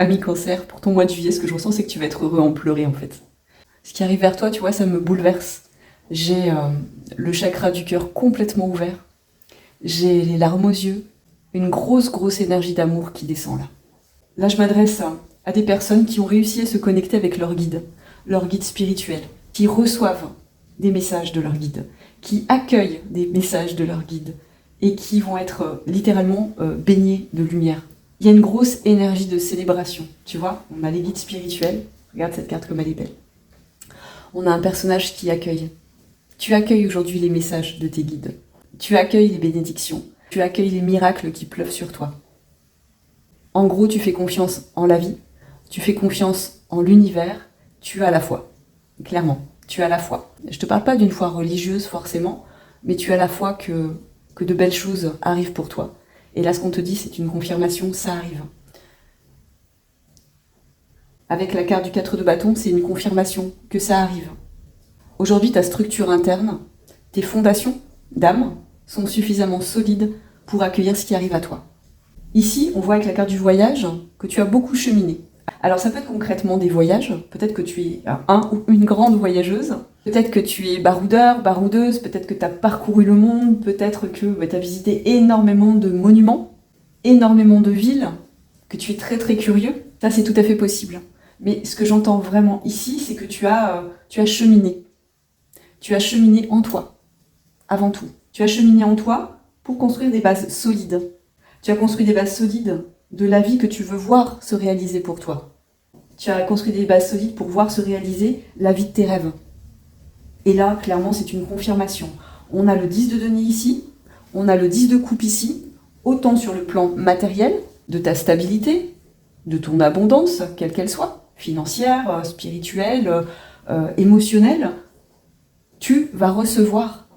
Ami Cancer, pour ton mois de juillet, ce que je ressens, c'est que tu vas être heureux en pleurer en fait. Ce qui arrive vers toi, tu vois, ça me bouleverse. J'ai le chakra du cœur complètement ouvert. J'ai les larmes aux yeux. Une grosse énergie d'amour qui descend là. Là, je m'adresse à des personnes qui ont réussi à se connecter avec leur guide spirituel, qui reçoivent des messages de leur guide, qui accueillent des messages de leur guide et qui vont être littéralement baignés de lumière. Il y a une grosse énergie de célébration, tu vois. On a les guides spirituels. Regarde cette carte comme elle est belle. On a un personnage qui accueille. Tu accueilles aujourd'hui les messages de tes guides. Tu accueilles les bénédictions. Tu accueilles les miracles qui pleuvent sur toi. En gros, tu fais confiance en la vie. Tu fais confiance en l'univers. Tu as la foi. Clairement, tu as la foi. Je te parle pas d'une foi religieuse forcément, mais tu as la foi que de belles choses arrivent pour toi. Et là, ce qu'on te dit, c'est une confirmation, ça arrive. Avec la carte du 4 de bâton, c'est une confirmation que ça arrive. Aujourd'hui, ta structure interne, tes fondations d'âme sont suffisamment solides pour accueillir ce qui arrive à toi. Ici, on voit avec la carte du voyage que tu as beaucoup cheminé. Alors ça peut être concrètement des voyages, peut-être que tu es un ou une grande voyageuse, peut-être que tu es baroudeur, baroudeuse, peut-être que tu as parcouru le monde, peut-être que tu as visité énormément de monuments, énormément de villes, que tu es très curieux. Ça c'est tout à fait possible. Mais ce que j'entends vraiment ici, c'est que tu as cheminé. Tu as cheminé en toi, avant tout. Tu as cheminé en toi pour construire des bases solides. Tu as construit des bases solides de la vie que tu veux voir se réaliser pour toi. Tu as construit des bases solides pour voir se réaliser la vie de tes rêves. Et là, clairement, c'est une confirmation. On a le 10 de denier ici, on a le 10 de coupe ici, autant sur le plan matériel, de ta stabilité, de ton abondance, quelle qu'elle soit, financière, spirituelle, émotionnelle, tu vas recevoir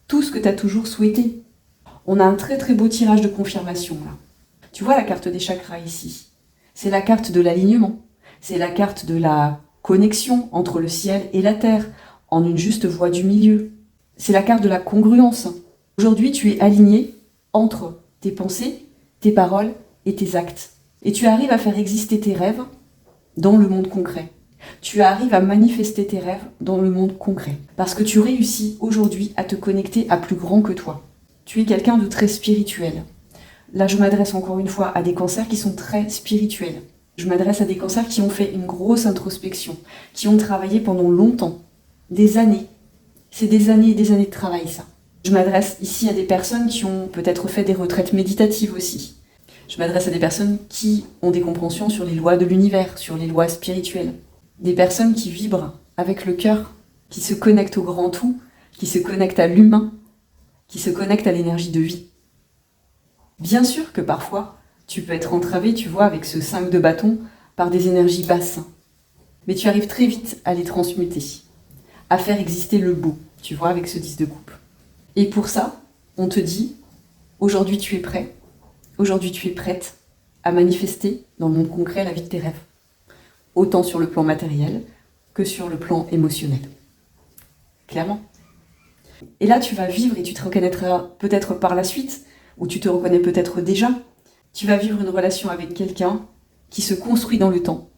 tout ce que tu as toujours souhaité. On a un très beau tirage de confirmation là. Tu vois la carte des chakras ici. C'est la carte de l'alignement. C'est la carte de la connexion entre le ciel et la terre, en une juste voie du milieu. C'est la carte de la congruence. Aujourd'hui, tu es aligné entre tes pensées, tes paroles et tes actes. Et tu arrives à faire exister tes rêves dans le monde concret. Tu arrives à manifester tes rêves dans le monde concret. Parce que tu réussis aujourd'hui à te connecter à plus grand que toi. Tu es quelqu'un de très spirituel. Là, je m'adresse encore une fois à des cancers qui sont très spirituels. Je m'adresse à des cancers qui ont fait une grosse introspection, qui ont travaillé pendant longtemps, des années. C'est des années et des années de travail, ça. Je m'adresse ici à des personnes qui ont peut-être fait des retraites méditatives aussi. Je m'adresse à des personnes qui ont des compréhensions sur les lois de l'univers, sur les lois spirituelles. Des personnes qui vibrent avec le cœur, qui se connectent au grand tout, qui se connectent à l'humain, qui se connectent à l'énergie de vie. Bien sûr que parfois, tu peux être entravé, tu vois, avec ce 5 de bâton, par des énergies basses. Mais tu arrives très vite à les transmuter, à faire exister le beau, tu vois, avec ce 10 de coupe. Et pour ça, on te dit, aujourd'hui tu es prêt, aujourd'hui tu es prête à manifester dans le monde concret la vie de tes rêves. Autant sur le plan matériel que sur le plan émotionnel. Clairement. Et là, tu vas vivre et tu te reconnaîtras peut-être par la suite, ou tu te reconnais peut-être déjà. Tu vas vivre une relation avec quelqu'un qui se construit dans le temps,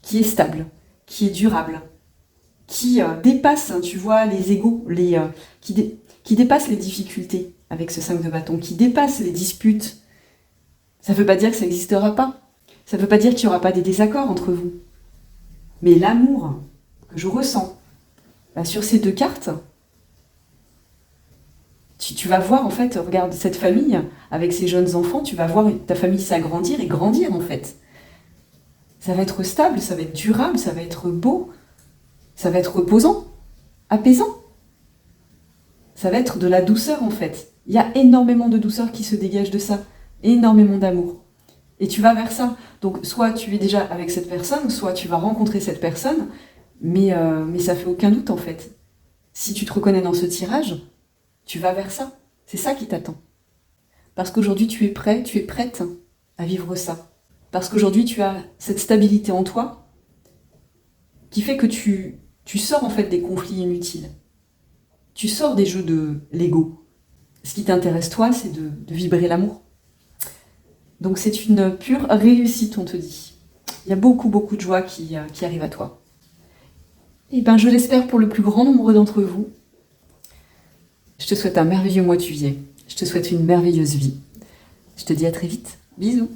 qui est stable, qui est durable, qui dépasse, tu vois, les égos, qui dépasse les difficultés avec ce 5 de bâton, qui dépasse les disputes. Ça ne veut pas dire que ça n'existera pas. Ça ne veut pas dire qu'il n'y aura pas des désaccords entre vous. Mais l'amour que je ressens sur ces deux cartes, tu vas voir en fait, regarde cette famille avec ses jeunes enfants, tu vas voir ta famille s'agrandir et grandir en fait. Ça va être stable, ça va être durable, ça va être beau, ça va être reposant, apaisant. Ça va être de la douceur en fait. Il y a énormément de douceur qui se dégage de ça, énormément d'amour. Et tu vas vers ça. Donc soit tu es déjà avec cette personne, soit tu vas rencontrer cette personne, mais ça fait aucun doute en fait. Si tu te reconnais dans ce tirage, tu vas vers ça. C'est ça qui t'attend. Parce qu'aujourd'hui, tu es prêt, tu es prête à vivre ça. Parce qu'aujourd'hui, tu as cette stabilité en toi qui fait que tu sors en fait des conflits inutiles. Tu sors des jeux de l'ego. Ce qui t'intéresse, toi, c'est de vibrer l'amour. Donc c'est une pure réussite, on te dit. Il y a beaucoup, beaucoup de joie qui arrive à toi. Et ben, je l'espère pour le plus grand nombre d'entre vous. Je te souhaite un merveilleux mois de juillet. Je te souhaite une merveilleuse vie. Je te dis à très vite. Bisous.